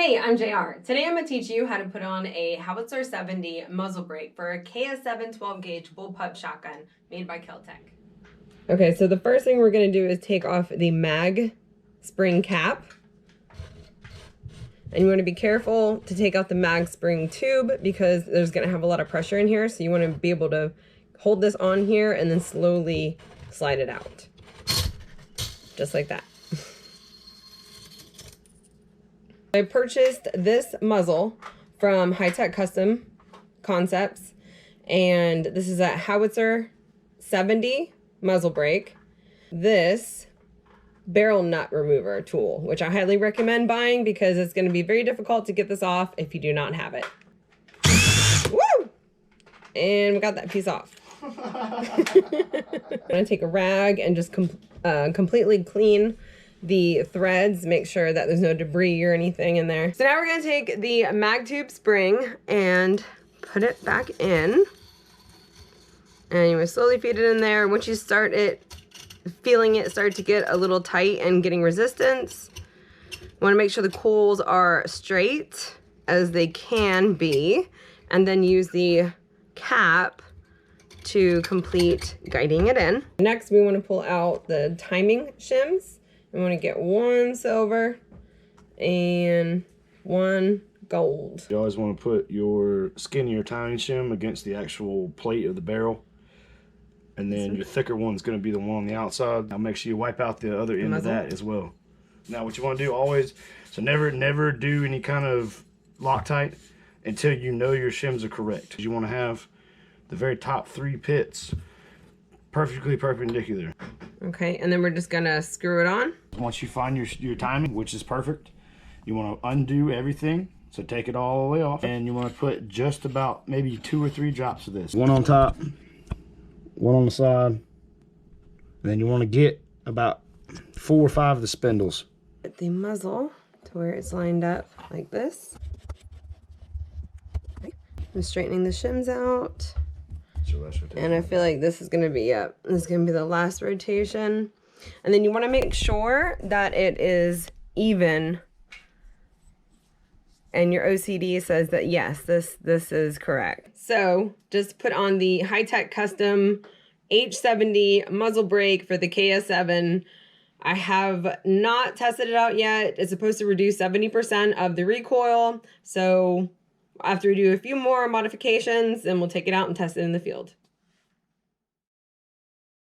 Hey, I'm JR. Today I'm going to teach you how to put on a Howitzer70 muzzle brake for a KS7 12-gauge bullpup shotgun made by Keltec. Okay, so the first thing we're going to do is take off the mag spring cap. And you want to be careful to take out the mag spring tube because there's going to have a lot of pressure in here. So you want to be able to hold this on here and then slowly slide it out. Just like that. I purchased this muzzle from High-Tech Custom Concepts, and this is a Howitzer70 muzzle brake. This barrel nut remover tool, which I highly recommend buying because it's going to be very difficult to get this off if you do not have it. Woo! And we got that piece off. I'm going to take a rag and just completely clean the threads, make sure that there's no debris or anything in there. So now we're gonna take the mag tube spring and put it back in. And you want to slowly feed it in there. Once you start feeling it start to get a little tight and getting resistance, you wanna make sure the coils are straight as they can be, and then use the cap to complete guiding it in. Next, we wanna pull out the timing shims. I want to get one silver and one gold. You always want to put your skinnier timing shim against the actual plate of the barrel. And then your thicker one's going to be the one on the outside. Now make sure you wipe out the other end of that as well. Now what you want to do always, so never do any kind of Loctite until you know your shims are correct. You want to have the very top 3 pits perfectly perpendicular. Okay, and then we're just gonna screw it on. Once you find your timing, which is perfect, you want to undo everything. So take it all the way off, and you want to put just about maybe 2 or 3 drops of this. One on top, one on the side, and then you want to get about 4 or 5 of the spindles. Put the muzzle to where it's lined up like this. Okay. I'm straightening the shims out. And I feel like this is going to be, this is going to be the last rotation. And then you want to make sure that it is even. And your OCD says that, yes, this is correct. So just put on the High-Tech Custom H70 muzzle brake for the KS7. I have not tested it out yet. It's supposed to reduce 70% of the recoil. So after we do a few more modifications, then we'll take it out and test it in the field.